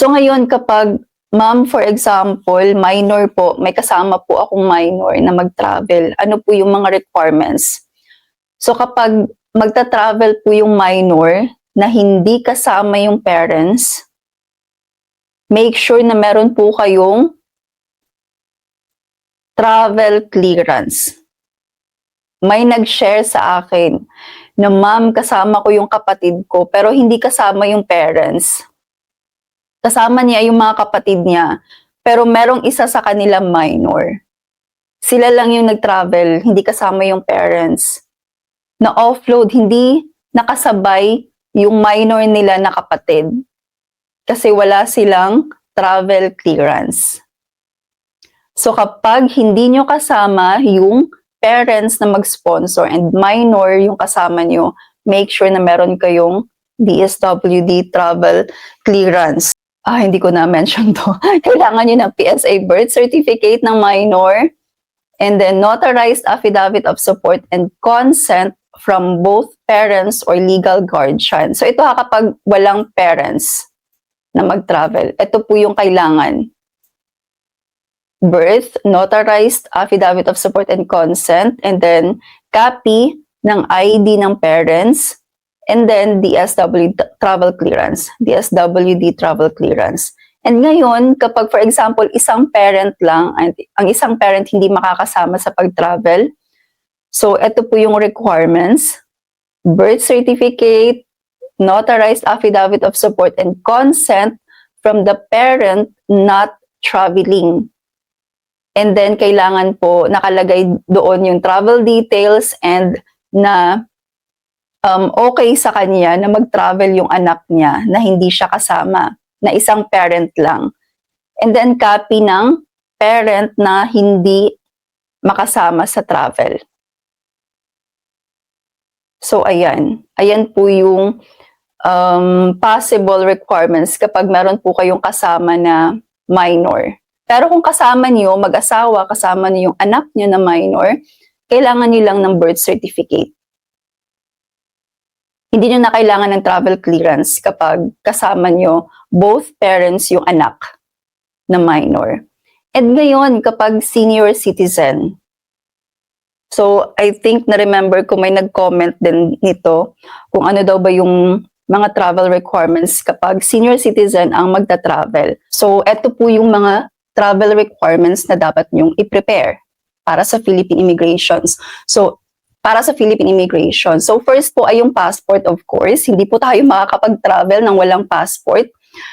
So ngayon kapag ma'am, for example, minor po, may kasama po akong minor na mag-travel, ano po yung mga requirements? So kapag magta-travel po yung minor na hindi kasama yung parents, make sure na meron po kayong travel clearance. May nag-share sa akin na ma'am, kasama ko yung kapatid ko pero hindi kasama yung parents. Kasama niya yung mga kapatid niya, pero merong isa sa kanila minor. Sila lang yung nag-travel, hindi kasama yung parents. Na-offload, hindi nakasabay yung minor nila na kapatid. Kasi wala silang travel clearance. So kapag hindi nyo kasama yung parents na mag-sponsor and minor yung kasama nyo, make sure na meron kayong DSWD travel clearance. Hindi ko na-mention to. Kailangan nyo ng PSA birth certificate ng minor and then notarized affidavit of support and consent from both parents or legal guardian. So ito kapag walang parents na mag-travel. Ito po yung kailangan. Birth, notarized affidavit of support and consent, and then copy ng ID ng parents, and then DSWD travel clearance. DSWD travel clearance. And ngayon, kapag for example, isang parent lang, ang isang parent hindi makakasama sa pag-travel, so ito po yung requirements. Birth certificate, notarized affidavit of support and consent from the parent not traveling. And then kailangan po nakalagay doon yung travel details and na okay sa kanya na mag-travel yung anak niya na hindi siya kasama, na isang parent lang. And then copy ng parent na hindi makasama sa travel. So ayan. Ayan po yung possible requirements kapag meron po kayong kasama na minor. Pero kung kasama niyo, mag-asawa, kasama niyo yung anak niyo na minor, kailangan niyo lang ng birth certificate. Hindi nyo na kailangan ng travel clearance kapag kasama nyo both parents yung anak na minor. And ngayon, kapag senior citizen, so I think na-remember ko may nag-comment din nito kung ano daw ba yung mga travel requirements kapag senior citizen ang magta-travel. So eto po yung mga travel requirements na dapat nyong i-prepare para sa Philippine Immigrations. So para sa Philippine Immigration. So first po ay yung passport, of course. Hindi po tayo makakapag-travel ng walang passport.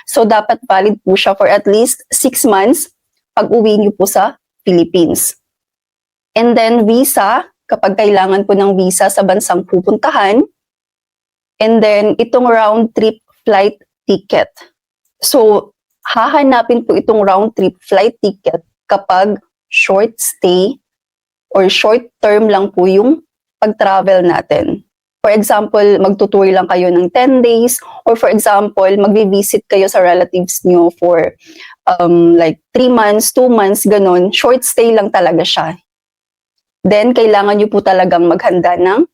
So dapat valid po siya for at least 6 months pag uwi niyo po sa Philippines. And then visa, kapag kailangan po ng visa sa bansang pupuntahan. And then itong round trip flight ticket. So hahanapin po itong round trip flight ticket kapag short stay or short term lang po yung pag-travel natin. For example, magtutour lang kayo ng 10 days or for example, magvi-visit kayo sa relatives nyo for like 3 months, 2 months, ganun. Short stay lang talaga siya. Then, kailangan nyo po talagang maghanda ng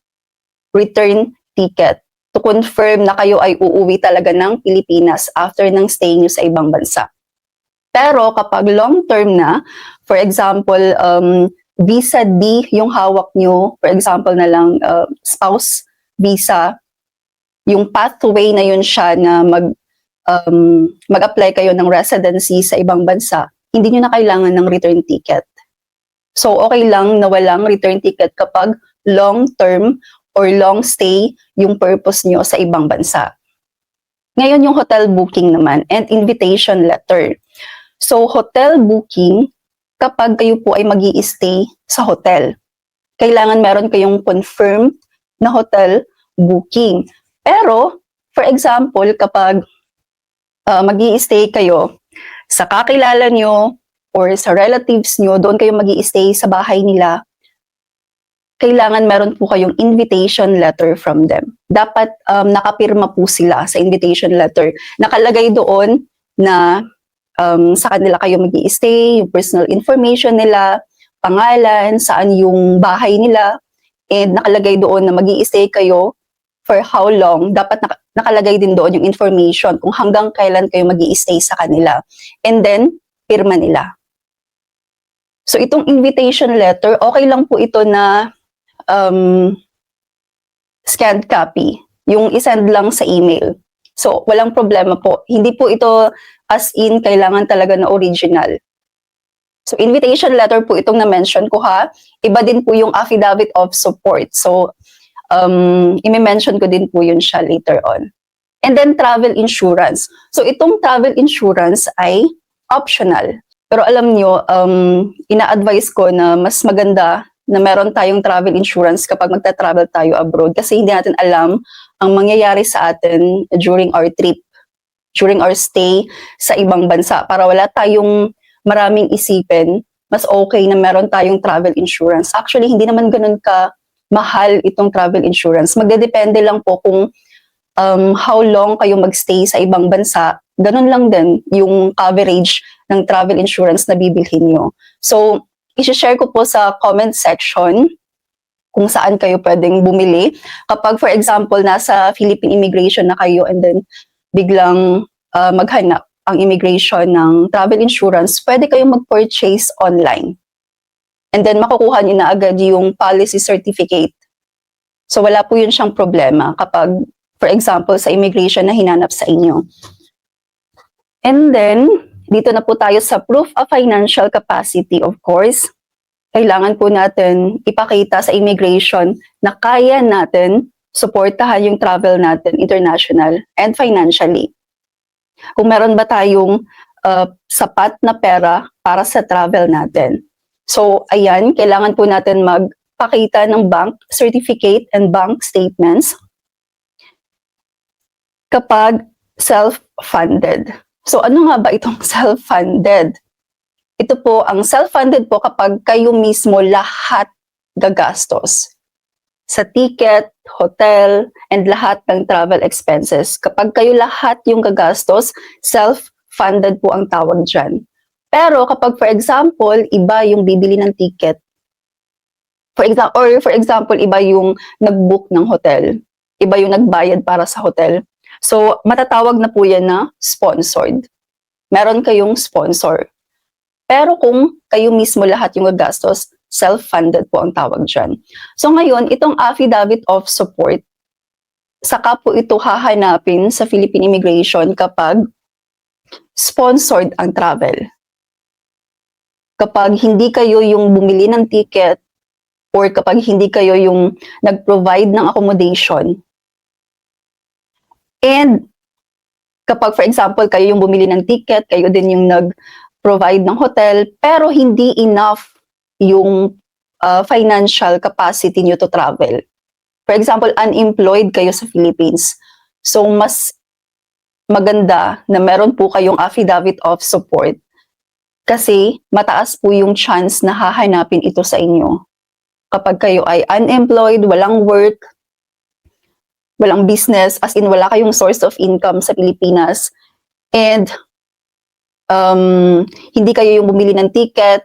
return ticket to confirm na kayo ay uuwi talaga ng Pilipinas after ng stay nyo sa ibang bansa. Pero kapag long term na, for example, visa D yung hawak nyo, for example na lang spouse visa, yung pathway na yun siya na mag-apply kayo ng residency sa ibang bansa, hindi nyo na kailangan ng return ticket. So okay lang na walang return ticket kapag long term or long stay yung purpose nyo sa ibang bansa. Ngayon yung hotel booking naman and invitation letter. So hotel booking, kapag kayo po ay mag-i-stay sa hotel, kailangan meron kayong confirmed na hotel booking. Pero, for example, kapag mag-i-stay kayo sa kakilala nyo or sa relatives nyo, doon kayo mag-i-stay sa bahay nila, kailangan meron po kayong invitation letter from them. Dapat nakapirma po sila sa invitation letter. Nakalagay doon na sa kanila kayo mag-i-stay, yung personal information nila, pangalan, saan yung bahay nila, and nakalagay doon na mag-i-stay kayo for how long, dapat nakalagay din doon yung information kung hanggang kailan kayo mag-i-stay sa kanila. And then, pirma nila. So itong invitation letter, okay lang po ito na scanned copy. Yung isend lang sa email. So walang problema po. Hindi po ito as in kailangan talaga na original. So invitation letter po itong na-mention ko ha. Iba din po yung affidavit of support. So i-mention ko din po yun siya later on. And then travel insurance. So itong travel insurance ay optional. Pero alam nyo, ina-advise ko na mas maganda na meron tayong travel insurance kapag magta-travel tayo abroad kasi hindi natin alam ang mangyayari sa atin during our trip, during our stay sa ibang bansa. Para wala tayong maraming isipin, mas okay na meron tayong travel insurance. Actually, hindi naman ganun ka mahal itong travel insurance. Magdedepende lang po kung how long kayo magstay sa ibang bansa. Ganun lang din yung coverage ng travel insurance na bibilhin nyo. So, i-share ko po sa comment section kung saan kayo pwedeng bumili. Kapag, for example, nasa Philippine Immigration na kayo and then biglang maghanap ang immigration ng travel insurance, pwede kayong mag-purchase online. And then makukuha nyo na agad yung policy certificate. So wala po yun siyang problema kapag, for example, sa immigration na hinanap sa inyo. And then, dito na po tayo sa proof of financial capacity, of course. Kailangan po natin ipakita sa immigration na kaya natin suportahan yung travel natin international and financially. Kung meron ba tayong sapat na pera para sa travel natin. So, ayan, kailangan po natin magpakita ng bank certificate and bank statements kapag self-funded. So, ano nga ba itong self-funded? Ito po, ang self-funded po kapag kayo mismo lahat gagastos sa ticket, hotel, and lahat ng travel expenses. Kapag kayo lahat yung gagastos, self-funded po ang tawag dyan. Pero kapag, for example, iba yung bibili ng ticket, for example, iba yung nag-book ng hotel, iba yung nagbayad para sa hotel, so matatawag na po yan na sponsored. Meron kayong sponsor. Pero kung kayo mismo lahat yung gagastos, self-funded po ang tawag dyan. So ngayon, itong affidavit of support, saka po ito hahanapin sa Philippine Immigration kapag sponsored ang travel. Kapag hindi kayo yung bumili ng ticket or kapag hindi kayo yung nag-provide ng accommodation. And kapag, for example, kayo yung bumili ng ticket, kayo din yung nag-provide ng hotel, pero hindi enough yung financial capacity nyo to travel. For example, unemployed kayo sa Philippines. So, mas maganda na meron po kayong affidavit of support kasi mataas po yung chance na hahanapin ito sa inyo. Kapag kayo ay unemployed, walang work, walang business, as in wala kayong source of income sa Pilipinas, and hindi kayo yung bumili ng ticket,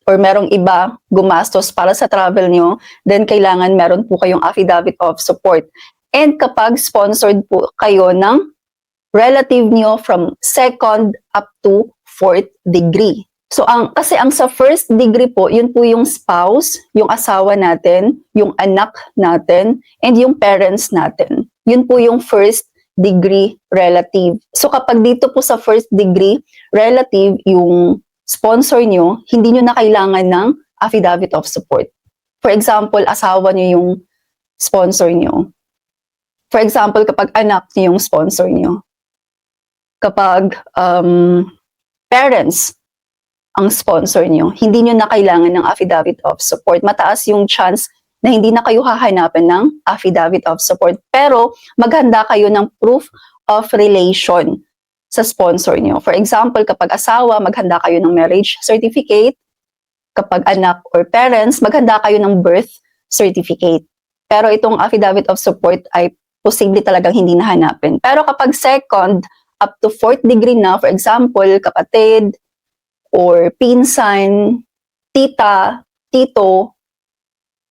or merong iba gumastos para sa travel nyo, then kailangan meron po kayong affidavit of support. And kapag sponsored po kayo ng relative nyo from 2nd up to 4th degree. So kasi ang sa 1st degree po, yun po yung spouse, yung asawa natin, yung anak natin, and yung parents natin. Yun po yung 1st degree relative. So kapag dito po sa 1st degree relative, yung sponsor nyo, hindi nyo na kailangan ng affidavit of support. For example, asawa nyo yung sponsor nyo. For example, kapag anak nyo yung sponsor nyo. Kapag parents ang sponsor nyo, hindi nyo na kailangan ng affidavit of support. Mataas yung chance na hindi na kayo hahanapin ng affidavit of support. Pero maghanda kayo ng proof of relation sa sponsor nyo. For example, kapag asawa, maghanda kayo ng marriage certificate. Kapag anak or parents, maghanda kayo ng birth certificate. Pero itong affidavit of support ay posible talagang hindi nahanapin. Pero kapag 2nd up to 4th degree na, for example, kapatid, or pinsan, tita, tito,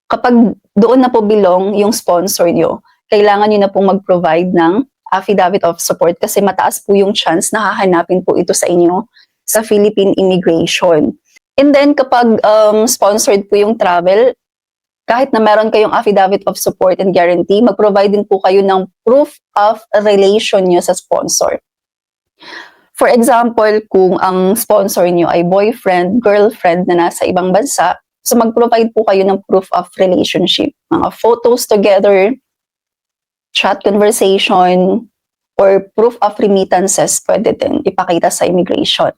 kapag doon na po belong yung sponsor nyo, kailangan nyo na pong mag-provide ng affidavit of support kasi mataas po yung chance na hahanapin po ito sa inyo sa Philippine Immigration. And then kapag sponsored po yung travel, kahit na meron kayong affidavit of support and guarantee, mag-provide din po kayo ng proof of relation nyo sa sponsor. For example, kung ang sponsor nyo ay boyfriend, girlfriend na nasa ibang bansa, so mag-provide po kayo ng proof of relationship. Mga photos together, chat conversation, or proof of remittances pwede din ipakita sa immigration.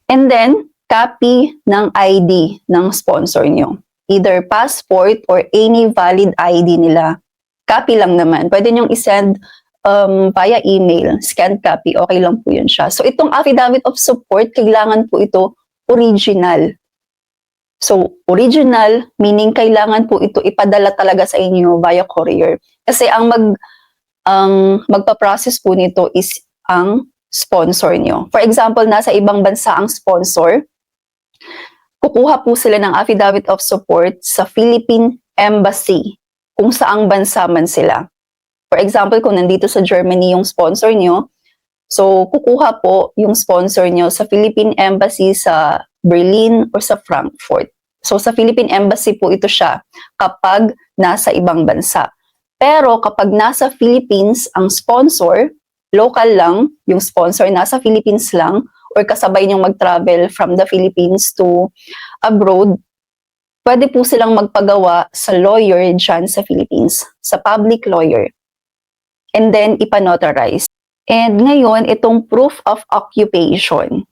And then, copy ng ID ng sponsor nyo. Either passport or any valid ID nila. Copy lang naman. Pwede nyong isend via email, scanned copy, okay lang po yun siya. So itong affidavit of support, kailangan po ito original. So original, meaning kailangan po ito ipadala talaga sa inyo via courier. Kasi ang magpa-process po nito is ang sponsor nyo. For example, nasa ibang bansa ang sponsor, kukuha po sila ng affidavit of support sa Philippine Embassy, kung saang bansa man sila. For example, kung nandito sa Germany yung sponsor nyo, so kukuha po yung sponsor nyo sa Philippine Embassy sa Berlin or sa Frankfurt. So sa Philippine Embassy po ito siya kapag nasa ibang bansa. Pero kapag nasa Philippines ang sponsor, local lang, yung sponsor nasa Philippines lang, or kasabay niyong mag-travel from the Philippines to abroad, pwede po silang magpagawa sa lawyer dyan sa Philippines, sa public lawyer. And then, ipanotarize. And ngayon, itong proof of occupation.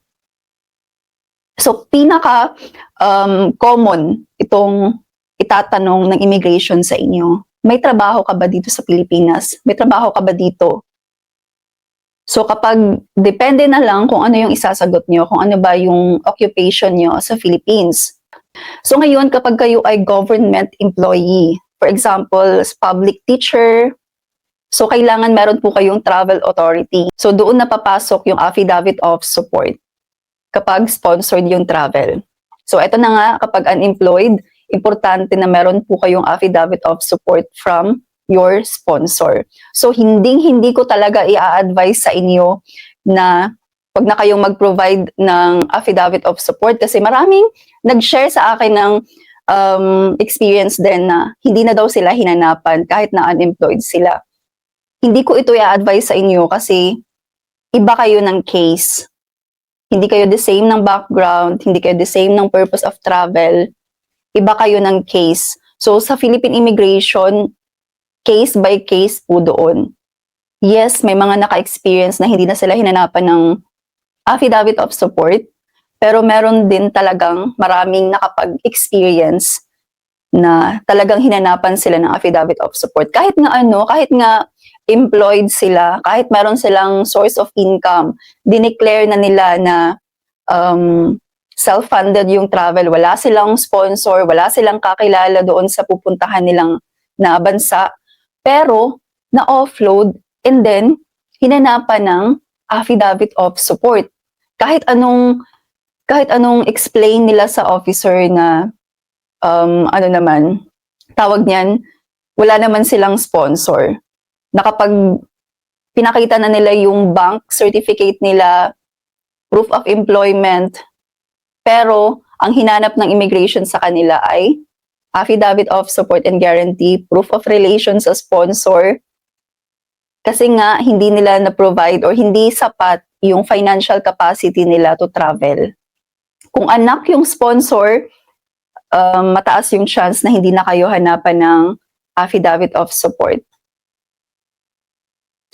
So, pinaka-common itong itatanong ng immigration sa inyo. May trabaho ka ba dito sa Pilipinas? May trabaho ka ba dito? So, kapag depende na lang kung ano yung isasagot nyo, kung ano ba yung occupation nyo sa Philippines. So, ngayon, kapag kayo ay government employee, for example, public teacher, so, kailangan meron po kayong travel authority. So, doon napapasok yung affidavit of support kapag sponsored yung travel. So, eto na nga, kapag unemployed, importante na meron po kayong affidavit of support from your sponsor. So, hindi ko talaga i-advise sa inyo na wag na kayong mag-provide ng affidavit of support kasi maraming nag-share sa akin ng experience din na hindi na daw sila hinanapan kahit na unemployed sila. Hindi ko ito i-advise sa inyo kasi iba kayo ng case. Hindi kayo the same ng background, hindi kayo the same ng purpose of travel. Iba kayo ng case. So sa Philippine Immigration, case by case po doon. Yes, may mga naka-experience na hindi na sila hinanapan ng affidavit of support, pero meron din talagang maraming nakapag-experience na talagang hinanapan sila ng affidavit of support. Kahit nga employed sila, kahit meron silang source of income, dineclare na nila na self-funded yung travel, wala silang sponsor, wala silang kakilala doon sa pupuntahan nilang na bansa, pero na-offload and then hinanapan ng affidavit of support. Kahit anong explain nila sa officer na tawag niyan, wala naman silang sponsor. Nakapag pinakita na nila yung bank certificate nila, proof of employment, pero ang hinanap ng immigration sa kanila ay affidavit of support and guarantee, proof of relation sa sponsor, kasi nga hindi nila na-provide or hindi sapat yung financial capacity nila to travel. Kung anak yung sponsor, mataas yung chance na hindi na kayo hanapan ng affidavit of support.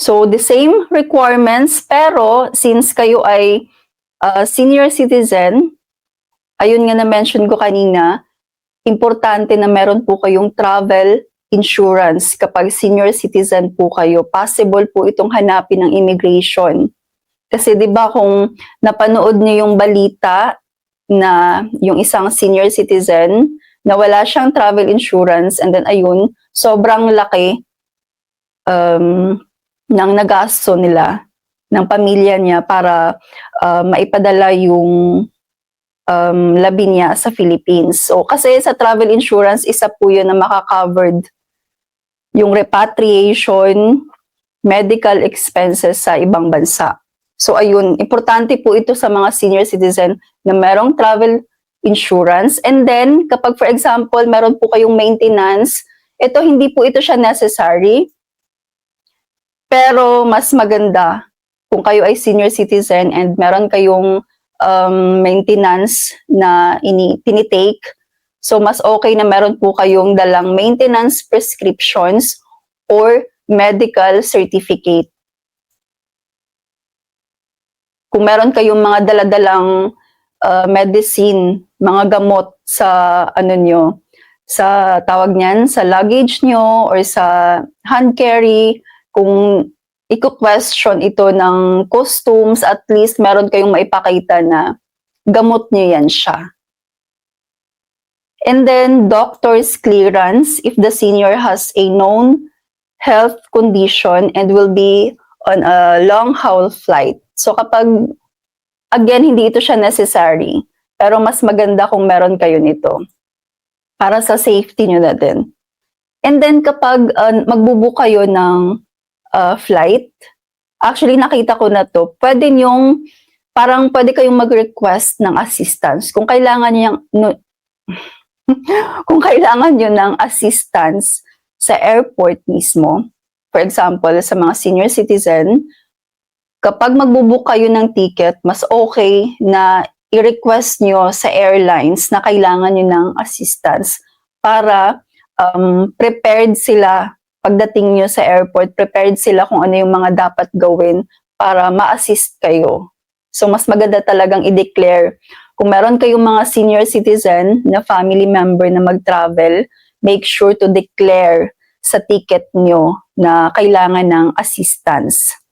So, the same requirements, pero since kayo ay senior citizen, ayun nga na-mention ko kanina, importante na meron po kayong travel insurance kapag senior citizen po kayo. Possible po itong hanapin ng immigration. Kasi 'di ba kung napanood niyo yung balita na yung isang senior citizen na wala siyang travel insurance and then ayun, sobrang laki ng nagasto nila ng pamilya niya para maipadala yung labi niya sa Philippines. So, kasi sa travel insurance, isa po yun na maka-covered yung repatriation, medical expenses sa ibang bansa. So ayun, importante po ito sa mga senior citizen na merong travel insurance. And then, kapag for example, meron po kayong maintenance, ito hindi po ito siya necessary. Pero mas maganda kung kayo ay senior citizen and meron kayong maintenance na tinitake. So mas okay na meron po kayong dalang maintenance prescriptions or medical certificate. Kung meron kayong mga daladalang medicine, mga gamot sa sa tawag niyan, sa luggage nyo or sa hand carry, kung i-question ito ng customs, at least meron kayong maipakita na gamot nyo yan siya. And then, doctor's clearance if the senior has a known health condition and will be on a long-haul flight. So kapag, again, hindi ito siya necessary, pero mas maganda kung meron kayo nito para sa safety nyo na din. And then kapag magbubook kayo ng flight, actually nakita ko na to, pwede kayong mag-request ng assistance. Kung kailangan kung kailangan nyo ng assistance sa airport mismo, for example, sa mga senior citizen, kapag magbubook kayo ng ticket, mas okay na i-request nyo sa airlines na kailangan nyo ng assistance para prepared sila pagdating nyo sa airport, prepared sila kung ano yung mga dapat gawin para ma-assist kayo. So mas maganda talagang i-declare. Kung meron kayong mga senior citizen na family member na mag-travel, make sure to declare sa ticket nyo na kailangan ng assistance.